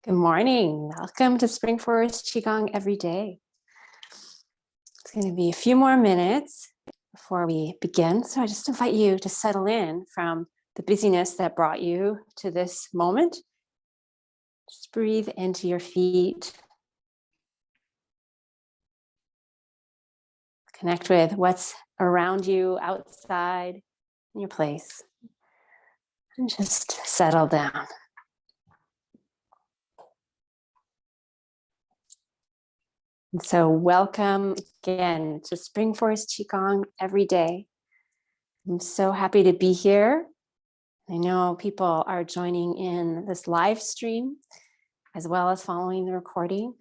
Good morning. Welcome to Spring Forest Qigong every day. It's going to be a few more minutes before we begin. So I just invite you to settle in from the busyness that brought you to this moment. Just breathe into your feet. Connect with what's around you outside in your place. And just settle down. And so welcome again to Spring Forest Qigong every day. I'm so happy to be here. I know people are joining in this live stream as well as following the recording.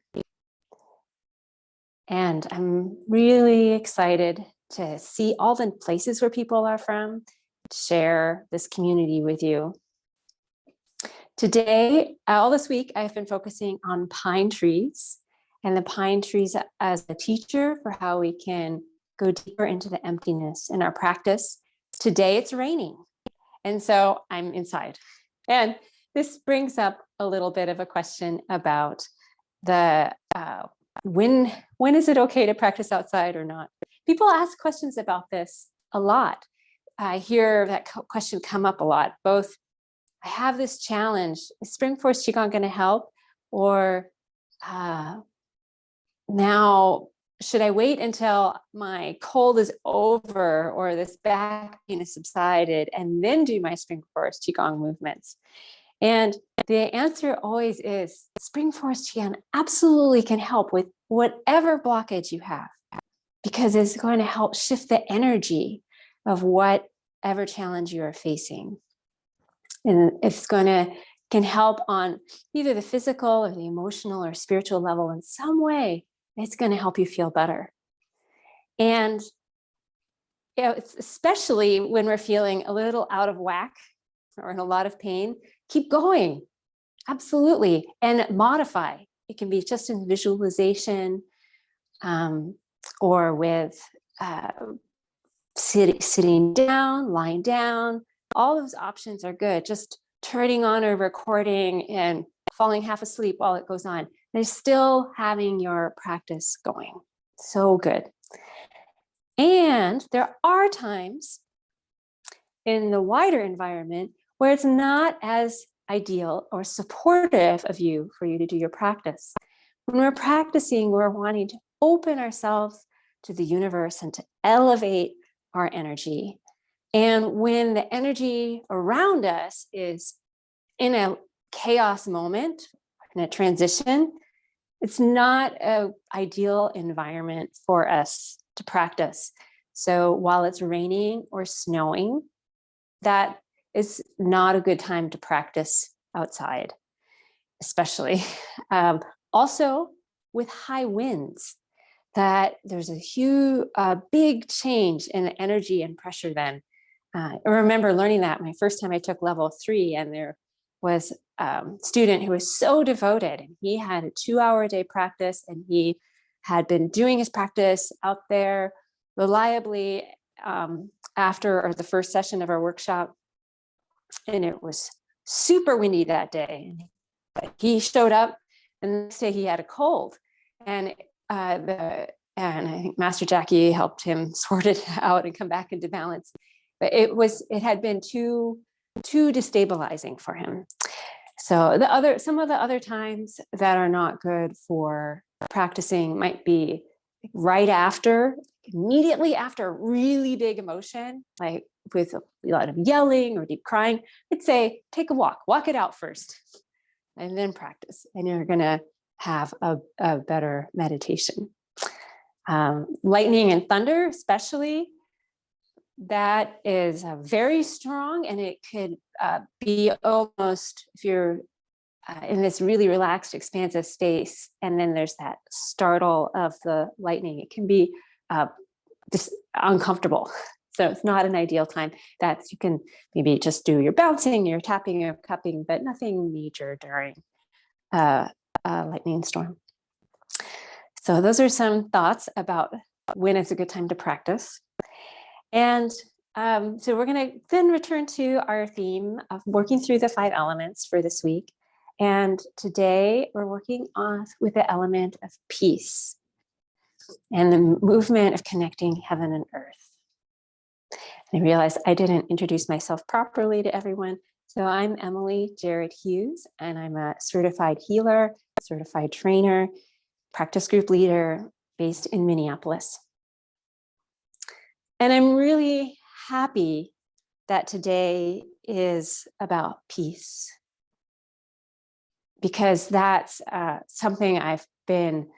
And I'm really excited to see all the places where people are from, share this community with you. Today, all this week, I've been focusing on pine trees and the pine trees as a teacher for how we can go deeper into the emptiness in our practice. Today it's raining, and so I'm inside. And this brings up a little bit of a question about the when is it okay to practice outside or not? People ask questions about this a lot. I hear that question come up a lot. Both, I have this challenge, is Spring Forest Qigong going to help? Or now, should I wait until my cold is over or this back pain has subsided and then do my Spring Forest Qigong movements? And the answer always is Spring Forest Qigong absolutely can help with whatever blockage you have, because it's going to help shift the energy of whatever challenge you are facing. And it's can help on either the physical or the emotional or spiritual level in some way. It's going to help you feel better. And it's especially when we're feeling a little out of whack or in a lot of pain, keep going. Absolutely. And modify. It can be just in visualization or with sitting down, lying down. All those options are good. Just turning on a recording and falling half asleep while it goes on. They're still having your practice going. So good. And there are times in the wider environment where it's not as ideal or supportive of you for you to do your practice. When we're practicing, we're wanting to open ourselves to the universe and to elevate our energy. And when the energy around us is in a chaos moment, in a transition, it's not an ideal environment for us to practice. So while it's raining or snowing, that is not a good time to practice outside, especially. Also with high winds, that there's a big change in the energy and pressure then. I remember learning that my first time I took level 3, and there was a student who was so devoted, and he had a 2-hour-a-day practice, and he had been doing his practice out there reliably after the first session of our workshop. And it was super windy that day. He showed up, and the next day he had a cold. And I think Master Jackie helped him sort it out and come back into balance. But it had been too destabilizing for him. So some of the other times that are not good for practicing might be immediately after a really big emotion, like with a lot of yelling or deep crying. I'd say take a walk it out first, and then practice, and you're gonna have a better meditation. Lightning and thunder, especially, that is very strong, and it could be almost, if you're in this really relaxed, expansive space, and then there's that startle of the lightning, it can be just uncomfortable. So it's not an ideal time. That you can maybe just do your bouncing, your tapping, your cupping, but nothing major during a lightning storm. So those are some thoughts about when it's a good time to practice. And so we're going to then return to our theme of working through the 5 elements for this week. And today we're working on with the element of peace and the movement of connecting heaven and earth. And I realized I didn't introduce myself properly to everyone. So I'm Emily Jarrett Hughes, and I'm a certified healer, certified trainer, practice group leader based in Minneapolis. And I'm really happy that today is about peace, because that's something I've been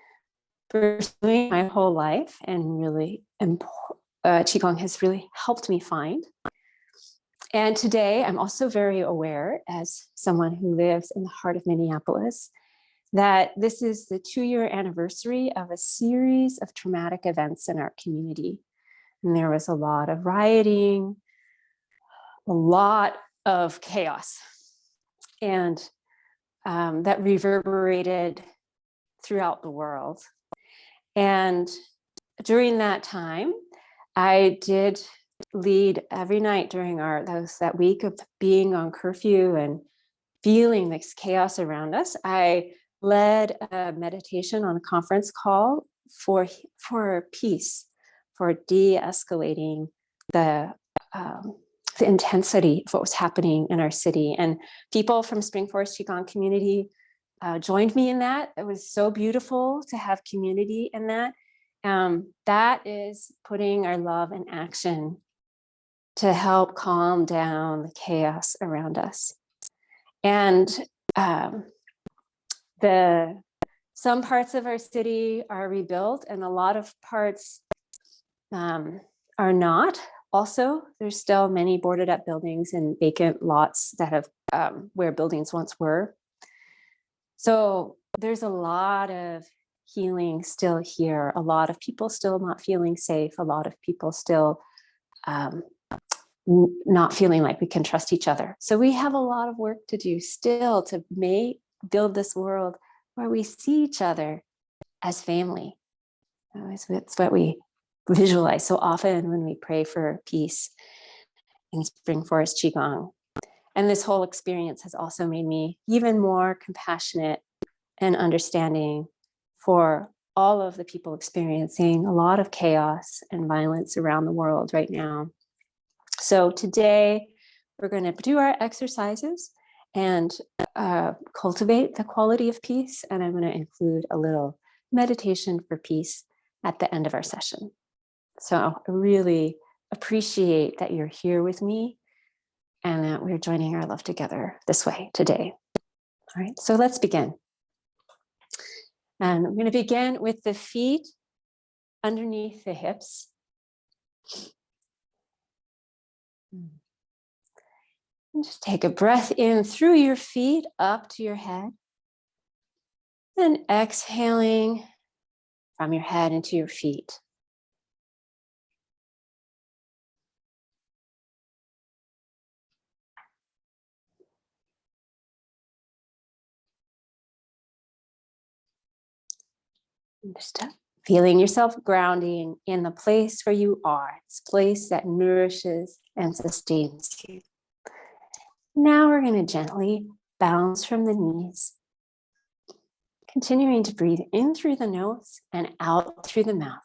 pursuing my whole life, and really Qigong has really helped me find. And today I'm also very aware, as someone who lives in the heart of Minneapolis, that this is the 2-year anniversary of a series of traumatic events in our community. And there was a lot of rioting, a lot of chaos, and that reverberated throughout the world. And during that time, I did lead every night during that week of being on curfew and feeling this chaos around us. I led a meditation on a conference call for peace, for de-escalating the intensity of what was happening in our city. And people from Spring Forest Qigong community joined me in that. It was so beautiful to have community in that. That is putting our love in action to help calm down the chaos around us. And some parts of our city are rebuilt, and a lot of parts are not. Also, there's still many boarded up buildings and vacant lots that have where buildings once were. So there's a lot of healing still here, a lot of people still not feeling safe, a lot of people still not feeling like we can trust each other. So we have a lot of work to do still to build this world where we see each other as family. It's what we visualize so often when we pray for peace in Spring Forest Qigong. And this whole experience has also made me even more compassionate and understanding for all of the people experiencing a lot of chaos and violence around the world right now. So today we're going to do our exercises and cultivate the quality of peace. And I'm going to include a little meditation for peace at the end of our session. So I really appreciate that you're here with me and that we're joining our love together this way today. All right, so let's begin. And I'm going to begin with the feet underneath the hips. And just take a breath in through your feet up to your head. And exhaling from your head into your feet. Just feeling yourself grounding in the place where you are, this place that nourishes and sustains you. Now we're going to gently bounce from the knees, continuing to breathe in through the nose and out through the mouth.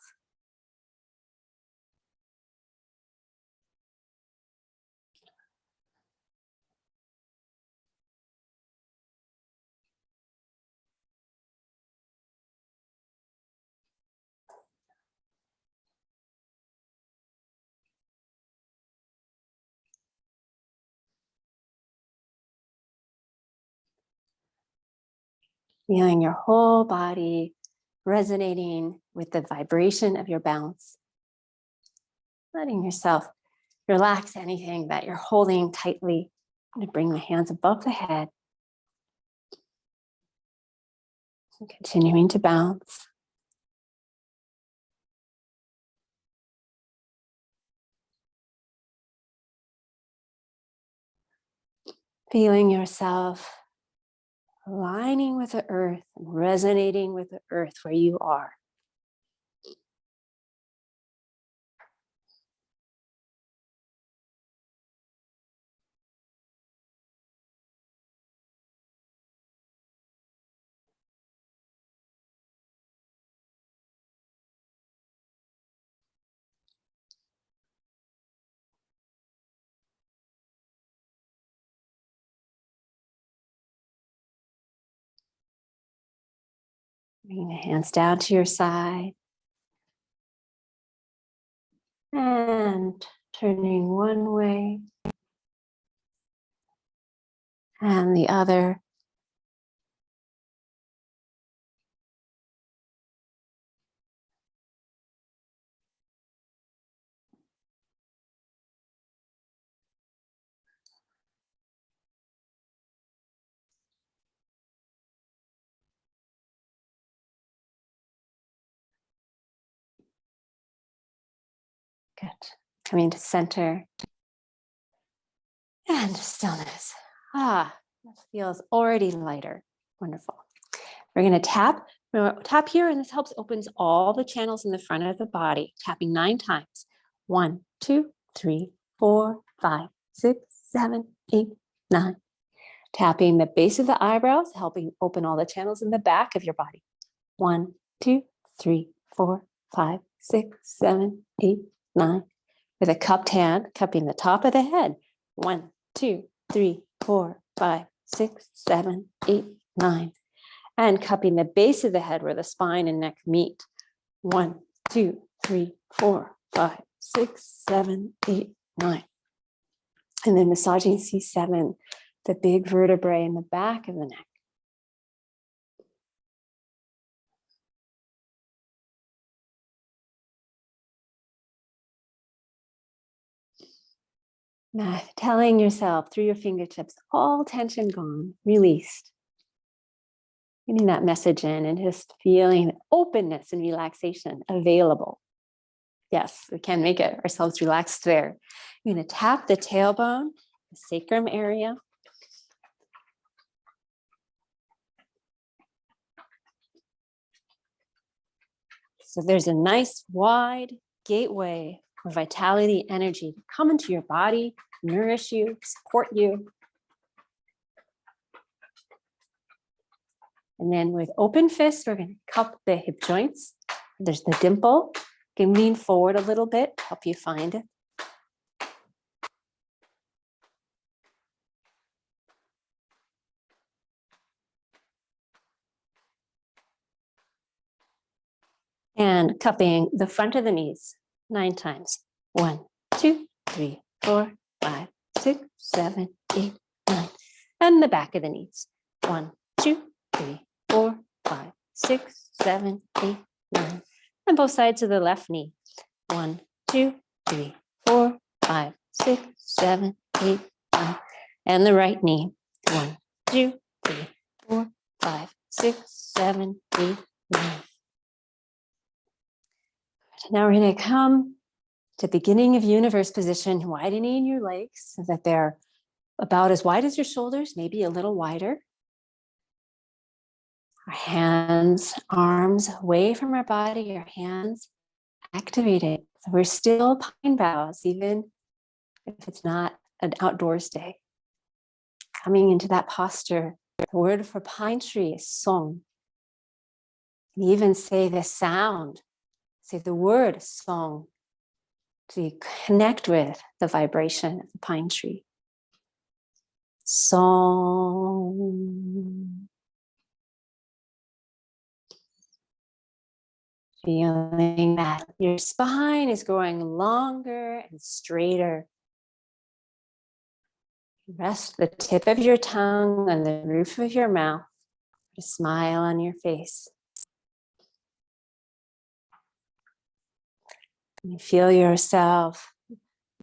Feeling your whole body resonating with the vibration of your bounce. Letting yourself relax anything that you're holding tightly. I'm going to bring the hands above the head. And continuing to bounce. Feeling yourself aligning with the earth and resonating with the earth where you are. Bring the hands down to your side. And turning one way and the other. Good. Coming to center. And stillness. That feels already lighter. Wonderful. We're going to tap. Tap here, and this helps opens all the channels in the front of the body. Tapping 9 times. 1, 2, 3, 4, 5, 6, 7, 8, 9. Tapping the base of the eyebrows, helping open all the channels in the back of your body. 1, 2, 3, 4, 5, 6, 7, 8, 9. With a cupped hand, cupping the top of the head. 1, 2, 3, 4, 5, 6, 7, 8, 9. And cupping the base of the head where the spine and neck meet. 1, 2, 3, 4, 5, 6, 7, 8, 9. And then massaging C7, the big vertebrae in the back of the neck. Now, telling yourself through your fingertips, all tension gone, released. Getting that message in and just feeling openness and relaxation available. Yes, we can make it ourselves relaxed there. You're going to tap the tailbone, the sacrum area. So there's a nice wide gateway for vitality, energy to come into your body, nourish you, support you. And then with open fists, we're going to cup the hip joints. There's the dimple. You can lean forward a little bit, help you find it. And cupping the front of the knees 9 times. 1, 2, 3, 4, 5, 6, 7, 8, 9. And the back of the knees. 1, 2, 3, 4, 5, 6, 7, 8, 9. And both sides of the left knee. 1, 2, 3, 4, 5, 6, 7, 8, 9. And the right knee. 1, 2, 3, 4, 5, 6, 7, 8, 9. Now we're going to come to beginning of universe position, widening your legs so that they're about as wide as your shoulders, maybe a little wider. Our hands, arms away from our body, our hands activated. So we're still pine boughs, even if it's not an outdoors day. Coming into that posture, the word for pine tree is song. And even say the sound, say the word song to connect with the vibration of the pine tree. Song. Feeling that your spine is growing longer and straighter. Rest the tip of your tongue on the roof of your mouth. A smile on your face. You feel yourself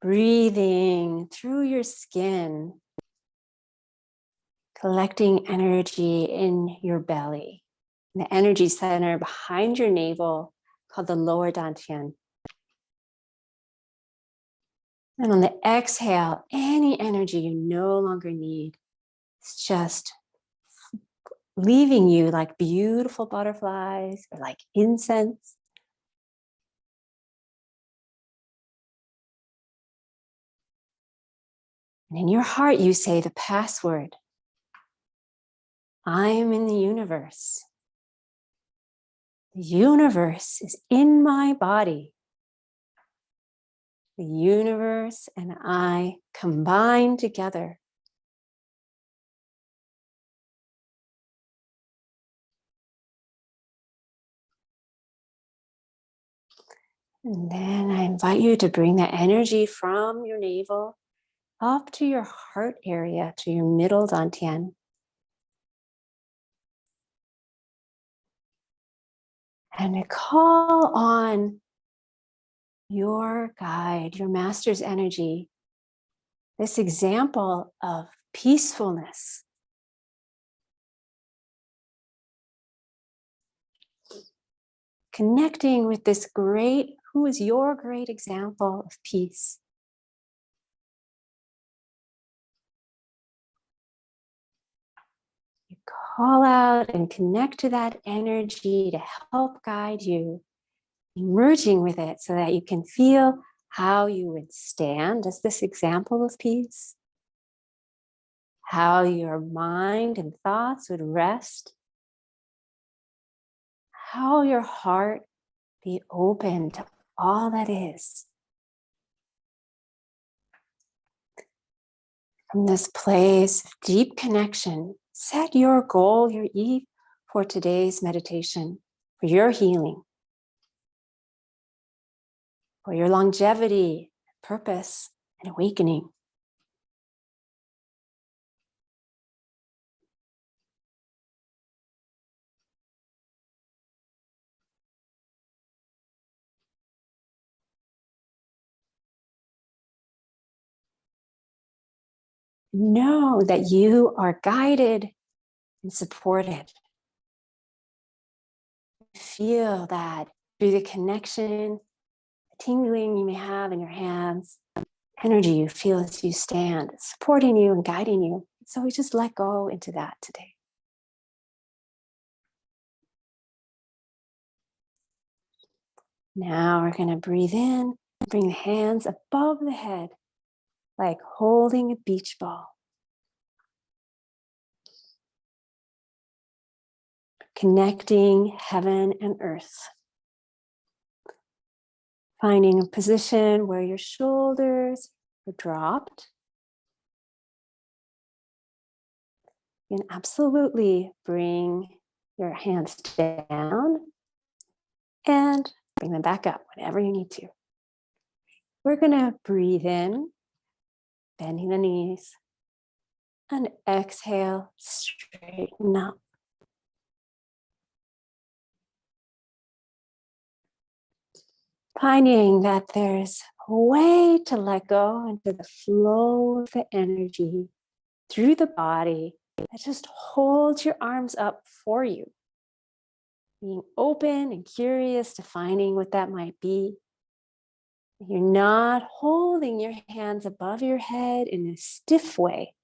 breathing through your skin, collecting energy in your belly. The energy center behind your navel called the lower dantian. And on the exhale, any energy you no longer need is just leaving you like beautiful butterflies or like incense. And in your heart, you say the password. I am in the universe. The universe is in my body. The universe and I combine together. And then I invite you to bring that energy from your navel up to your heart area, to your middle dantian. And to call on your guide, your master's energy, this example of peacefulness. Connecting with this great, who is your great example of peace? You call out and connect to that energy to help guide you, merging with it so that you can feel how you would stand as this example of peace, how your mind and thoughts would rest, how your heart be open to all that is. From this place of deep connection, set your goal, your eve for today's meditation, for your healing, for your longevity, purpose, and awakening. Know that you are guided and supported. Feel that through the connection, the tingling you may have in your hands, energy you feel as you stand, supporting you and guiding you. So we just let go into that today. Now we're going to breathe in, bring the hands above the head, like holding a beach ball. Connecting heaven and earth. Finding a position where your shoulders are dropped. You can absolutely bring your hands down and bring them back up whenever you need to. We're going to breathe in, bending the knees, and exhale, straighten up. Finding that there's a way to let go into the flow of the energy through the body that just holds your arms up for you. Being open and curious to finding what that might be. You're not holding your hands above your head in a stiff way.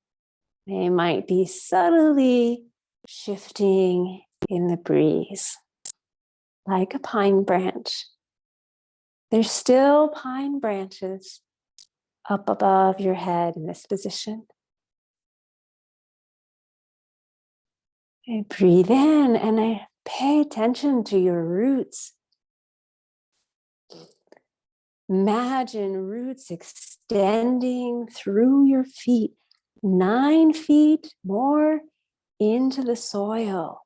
They might be subtly shifting in the breeze, like a pine branch. There's still pine branches up above your head in this position. And breathe in and pay attention to your roots. Imagine roots extending through your feet, 9 feet more into the soil,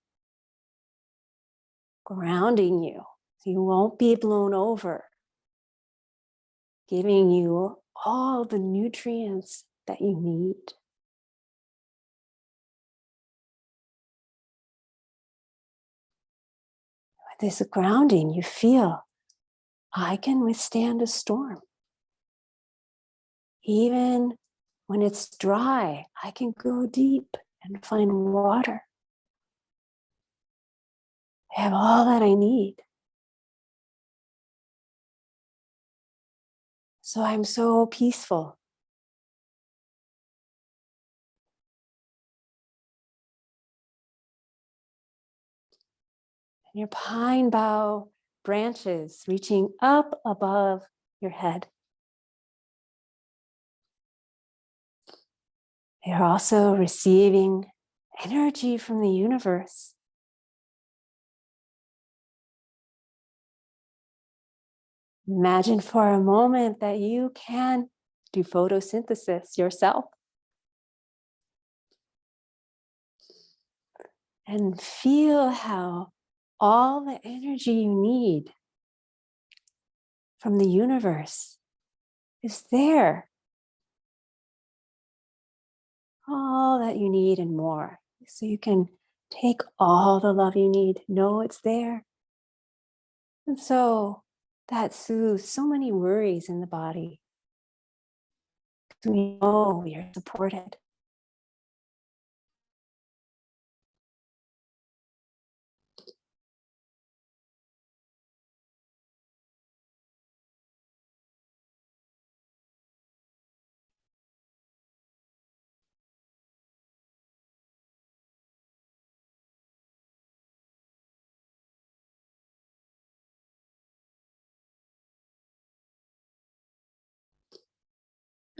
grounding you so you won't be blown over, giving you all the nutrients that you need. With this grounding, you feel, I can withstand a storm. Even when it's dry, I can go deep and find water. I have all that I need. So I'm so peaceful. And your pine bough branches reaching up above your head. They're also receiving energy from the universe. Imagine for a moment that you can do photosynthesis yourself. And feel how all the energy you need from the universe is there. All that you need and more. So you can take all the love you need, know it's there. And so that soothes so many worries in the body. We know we are supported.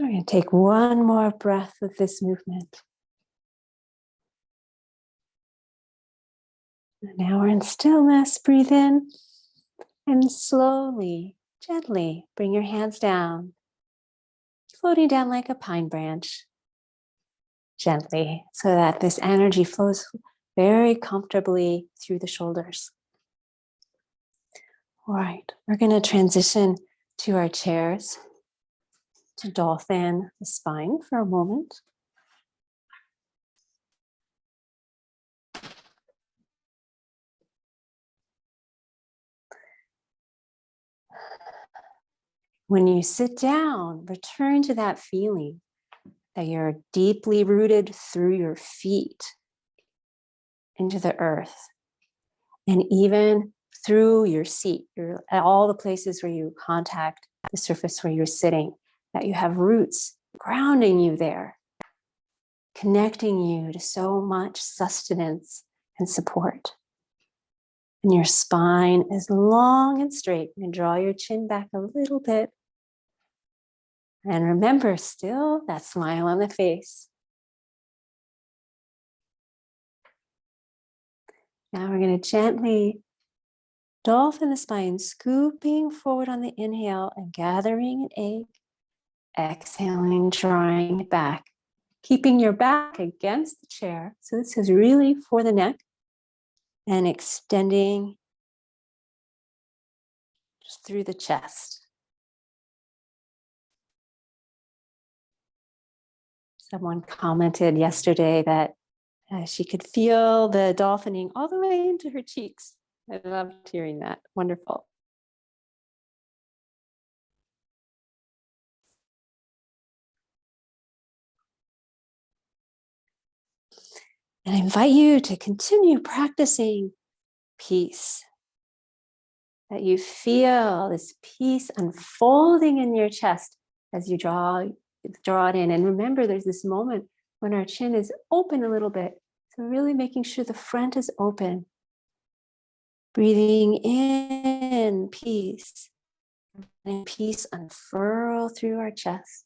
We're going to take one more breath with this movement. And now we're in stillness. Breathe in and slowly, gently bring your hands down, floating down like a pine branch. Gently, so that this energy flows very comfortably through the shoulders. All right, we're going to transition to our chairs to dolphin the spine for a moment. When you sit down, return to that feeling that you're deeply rooted through your feet into the earth, and even through your seat, at all the places where you contact the surface where you're sitting, that you have roots grounding you there, connecting you to so much sustenance and support. And your spine is long and straight. And draw your chin back a little bit. And remember, still that smile on the face. Now we're going to gently dolphin the spine, scooping forward on the inhale and gathering an egg. Exhaling, drawing it back. Keeping your back against the chair. So this is really for the neck. And extending just through the chest. Someone commented yesterday that she could feel the dolphining all the way into her cheeks. I loved hearing that. Wonderful. And I invite you to continue practicing peace. That you feel this peace unfolding in your chest as you draw it in. And remember, there's this moment when our chin is open a little bit. So really making sure the front is open. Breathing in peace. And peace unfurl through our chest.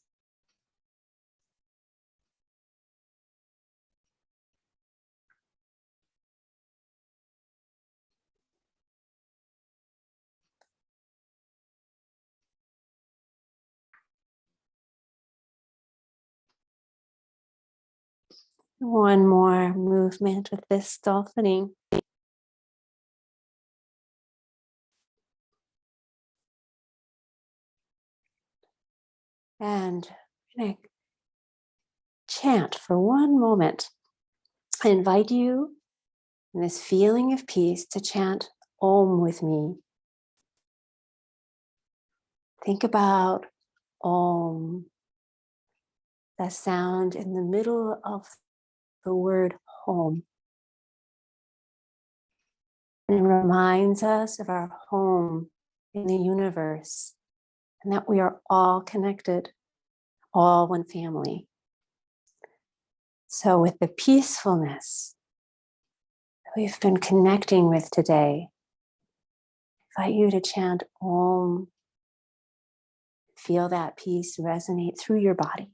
One more movement with this dolphining. And I'm going to chant for one moment. I invite you in this feeling of peace to chant Om with me. Think about Om, that sound in the middle of the word home. And it reminds us of our home in the universe and that we are all connected, all one family. So with the peacefulness that we've been connecting with today, I invite you to chant Om. Feel that peace resonate through your body.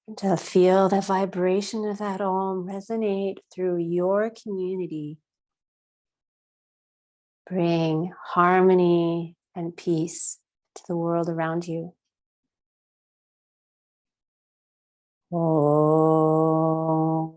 And to feel the vibration of that Om resonate through your community. Bring harmony and peace to the world around you. Om.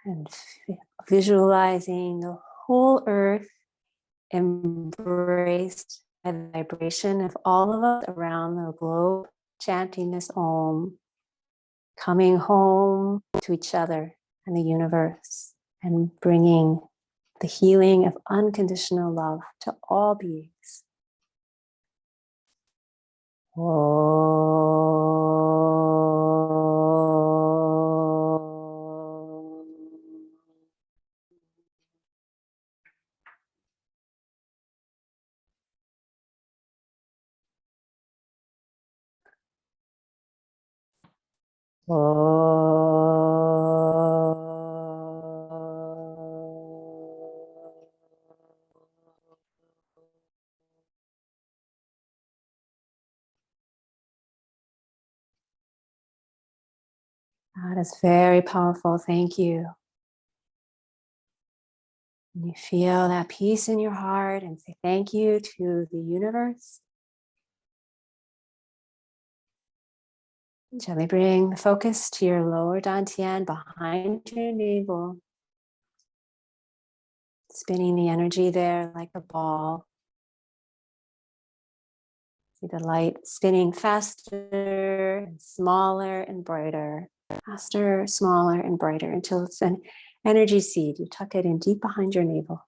And visualizing the whole earth embraced by the vibration of all of us around the globe, chanting this Om, coming home to each other and the universe, and bringing the healing of unconditional love to all beings. That is very powerful. Thank you. And you feel that peace in your heart and say thank you to the universe. Gently bring the focus to your lower dantian behind your navel. Spinning the energy there like a ball. See the light spinning faster and smaller and brighter. Faster, smaller, and brighter until it's an energy seed. You tuck it in deep behind your navel.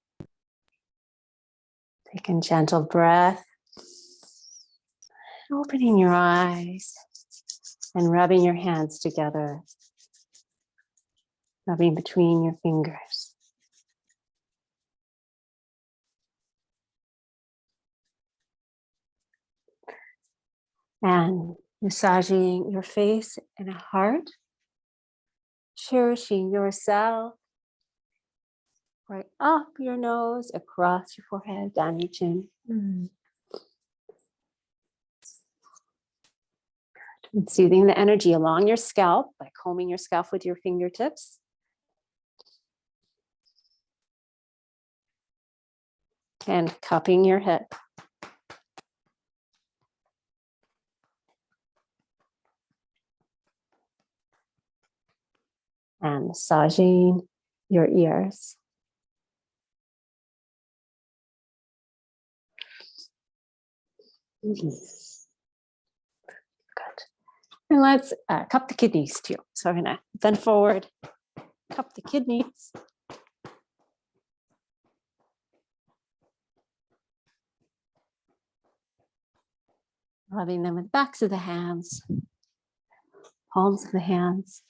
Take a gentle breath. Opening your eyes and rubbing your hands together. Rubbing between your fingers. And massaging your face and heart. Cherishing yourself. Right up your nose, across your forehead, down your chin. And soothing the energy along your scalp by combing your scalp with your fingertips. And cupping your hip. And massaging your ears. Good. And let's cup the kidneys too. So we're gonna bend forward, cup the kidneys. Rubbing them with the backs of the hands, palms of the hands.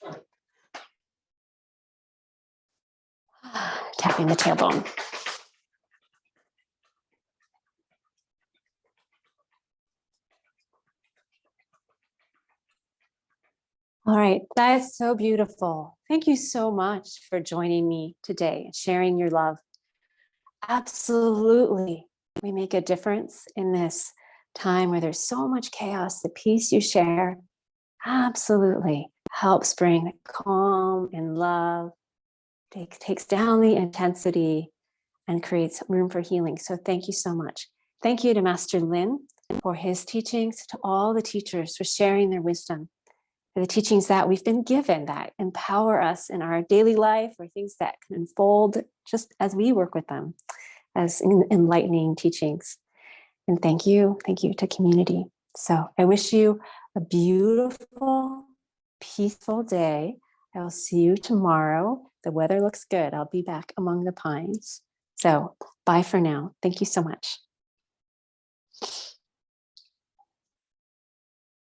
Tapping the tailbone. All right, that is so beautiful. Thank you so much for joining me today and sharing your love. Absolutely, we make a difference in this time where there's so much chaos. The peace you share absolutely helps bring calm and love, takes down the intensity and creates room for healing. So thank you so much. Thank you to Master Lin for his teachings, to all the teachers for sharing their wisdom, for the teachings that we've been given that empower us in our daily life, or things that can unfold just as we work with them as enlightening teachings. And thank you to community. So I wish you a beautiful, peaceful day. I will see you tomorrow. The weather looks good. I'll be back among the pines. So bye for now. Thank you so much.